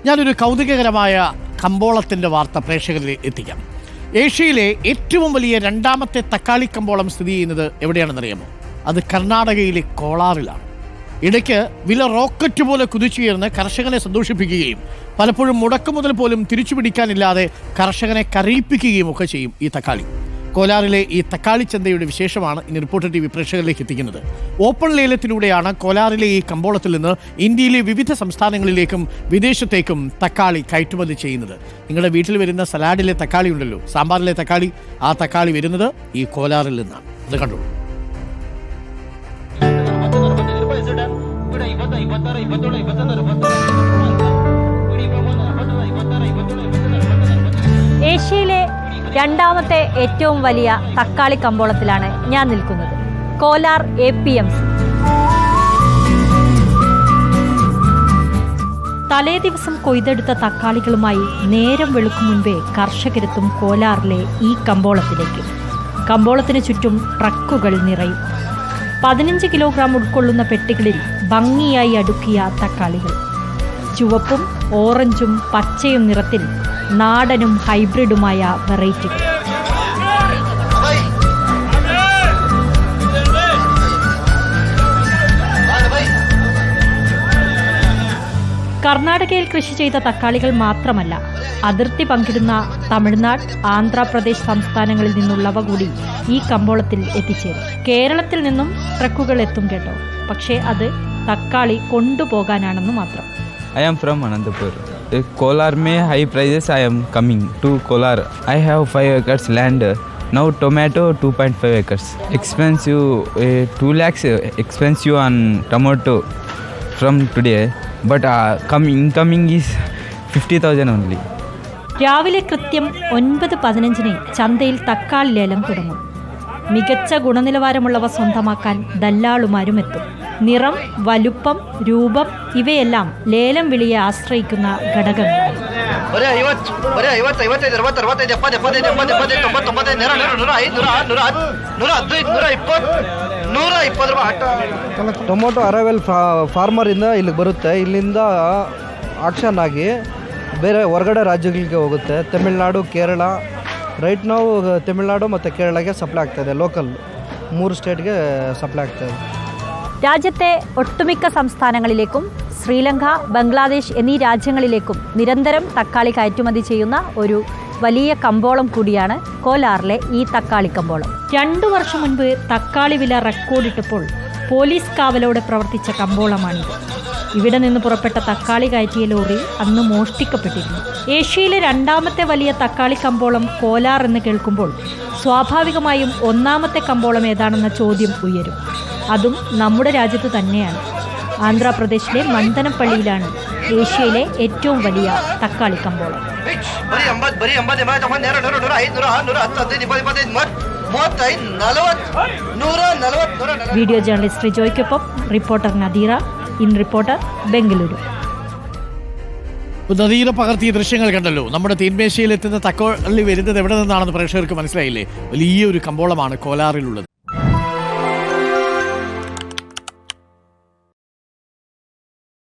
ഞാനൊരു കൗതുകകരമായ കമ്പോളത്തിൻ്റെ വാർത്ത പ്രേക്ഷകരിൽ എത്തിക്കാം. ഏഷ്യയിലെ ഏറ്റവും വലിയ രണ്ടാമത്തെ തക്കാളി കമ്പോളം സ്ഥിതി ചെയ്യുന്നത് എവിടെയാണെന്നറിയാമോ? അത് കർണാടകയിലെ കോളാറിലാണ്. ഇടയ്ക്ക് വില റോക്കറ്റ് പോലെ കുതിച്ചുയർന്ന് കർഷകനെ സന്തോഷിപ്പിക്കുകയും പലപ്പോഴും മുടക്കുമുതൽ പോലും തിരിച്ചുപിടിക്കാനില്ലാതെ കർഷകനെ കരയിപ്പിക്കുകയും ഒക്കെ ചെയ്യും ഈ തക്കാളി. കോലാറിലെ ഈ തക്കാളി ചന്തയുടെ വിശേഷമാണ് ഇനി റിപ്പോർട്ടർ TV പ്രേക്ഷകരിലേക്ക് എത്തിക്കുന്നത്. ഓപ്പൺ ലേലത്തിലൂടെയാണ് കോലാറിലെ ഈ കമ്പോളത്തിൽ നിന്ന് ഇന്ത്യയിലെ വിവിധ സംസ്ഥാനങ്ങളിലേക്കും വിദേശത്തേക്കും തക്കാളി കയറ്റുമതി ചെയ്യുന്നത്. നിങ്ങളുടെ വീട്ടിൽ വരുന്ന സലാഡിലെ തക്കാളി ഉണ്ടല്ലോ, സാമ്പാറിലെ തക്കാളി, ആ തക്കാളി വരുന്നത് ഈ കോലാറിൽ നിന്നാണ്. അത് കണ്ടോളൂ. ഏഷ്യയിലെ രണ്ടാമത്തെ ഏറ്റവും വലിയ തക്കാളി കമ്പോളത്തിലാണ് ഞാൻ നിൽക്കുന്നത്. കോലാർ APMC. തലേ ദിവസം കൊയ്തെടുത്ത തക്കാളികളുമായി നേരം വെളുക്കും മുൻപേ കർഷകരെത്തും കോലാറിലെ ഈ കമ്പോളത്തിലേക്ക്. കമ്പോളത്തിന് ചുറ്റും ട്രക്കുകൾ നിറയും. 15 കിലോഗ്രാം ഉൾക്കൊള്ളുന്ന പെട്ടികളിൽ ഭംഗിയായി അടുക്കിയ തക്കാളികൾ. ചുവപ്പും ഓറഞ്ചും പച്ചയും നിറത്തിൽ നാടനും ഹൈബ്രിഡുമായ വെറൈറ്റികൾ. കർണാടകയിൽ കൃഷി ചെയ്ത തക്കാളികൾ മാത്രമല്ല, അതിർത്തി പങ്കിടുന്ന തമിഴ്നാട്, ആന്ധ്രാപ്രദേശ് സംസ്ഥാനങ്ങളിൽ നിന്നുള്ളവ കൂടി ഈ കമ്പോളത്തിൽ എത്തിച്ചേരും. കേരളത്തിൽ നിന്നും ട്രക്കുകൾ എത്തും കേട്ടോ, പക്ഷേ അത് തക്കാളി കൊണ്ടുപോകാനാണെന്ന് മാത്രം. I am from Anantapur. Kolar में high prices I am coming to Kolar. I have 5 acres land. Now tomato 2.5 acres. Expensive 2 lakhs expensive on tomato from today. But incoming is 50,000 only. രാവിലെ കൃത്യം 9:15 ചന്തയിൽ തക്കാളി ലേലം തുടങ്ങും. മികച്ച ഗുണനിലവാരമുള്ളവ സ്വന്തമാക്കാൻ ദല്ലാളുമാരും എത്തും. നിറം, വലുപ്പം, രൂപം ഇവയെല്ലാം ലേലം വിളിയെ ആശ്രയിക്കുന്ന ഘടകങ്ങളാണ്. ಟೊಮೊಟೊ ಅರೈವಲ್ ಫಾರ್ಮರಿಂದ ಇಲ್ಲಿಗೆ ಬರುತ್ತೆ. ಇಲ್ಲಿಂದ ಆಕ್ಷನ್ ಆಗಿ ಬೇರೆ ಹೊರಗಡೆ ರಾಜ್ಯಗಳಿಗೆ ಹೋಗುತ್ತೆ. ತಮಿಳ್ನಾಡು, ಕೇರಳ. ರೈಟ್ ನಾವು ತಮಿಳ್ನಾಡು ಮತ್ತು ಕೇರಳಗೆ ಸಪ್ಲೈ ಆಗ್ತಾಯಿದೆ. ಲೋಕಲ್ 3 സ്റ്റേറ്റ്ಗೆ സപ്ലൈ ಆಗ್ತಾಯಿದೆ. രാജ്യത്തെ ഒട്ടുമിക്ക സംസ്ഥാനങ്ങളിലേക്കും ശ്രീലങ്ക, ബംഗ്ലാദേശ് എന്നീ രാജ്യങ്ങളിലേക്കും നിരന്തരം തക്കാളി കയറ്റുമതി ചെയ്യുന്ന ഒരു വലിയ കമ്പോളം കൂടിയാണ് കോലാറിലെ ഈ തക്കാളി കമ്പോളം. 2 വർഷം മുൻപ് തക്കാളി വില റെക്കോർഡിട്ടപ്പോൾ പോലീസ് കാവലോടെ പ്രവർത്തിച്ച കമ്പോളമാണിത്. ഇവിടെ നിന്ന് പുറപ്പെട്ട തക്കാളി കയറ്റിയ ലോറി അന്ന് മോഷ്ടിക്കപ്പെട്ടിരുന്നു. ഏഷ്യയിലെ രണ്ടാമത്തെ വലിയ തക്കാളി കമ്പോളം കോലാർ എന്ന് കേൾക്കുമ്പോൾ സ്വാഭാവികമായും ഒന്നാമത്തെ കമ്പോളം ഏതാണെന്ന ചോദ്യം ഉയരും. അതും നമ്മുടെ രാജ്യത്ത് തന്നെയാണ്. ആന്ധ്രാപ്രദേശിലെ മണ്ഡനപ്പള്ളിയിലാണ് ഏഷ്യയിലെ ഏറ്റവും വലിയ തക്കാളി കമ്പോളം. വീഡിയോ ജേർണലിസ്റ്റ് റിജോയ്ക്കൊപ്പം reporter Nadeera, in reporter, Bengaluru. Nadeera പകർത്തിയ ദൃശ്യങ്ങൾ കണ്ടല്ലോ. നമ്മുടെ തീൻമേശയിൽ എത്തുന്ന തക്കാളി വരുന്നത് എവിടെ നിന്നാണെന്ന് പ്രേക്ഷകർക്ക് മനസ്സിലായില്ലേ? വലിയൊരു കമ്പോളമാണ് കോലാറിലുള്ളത്.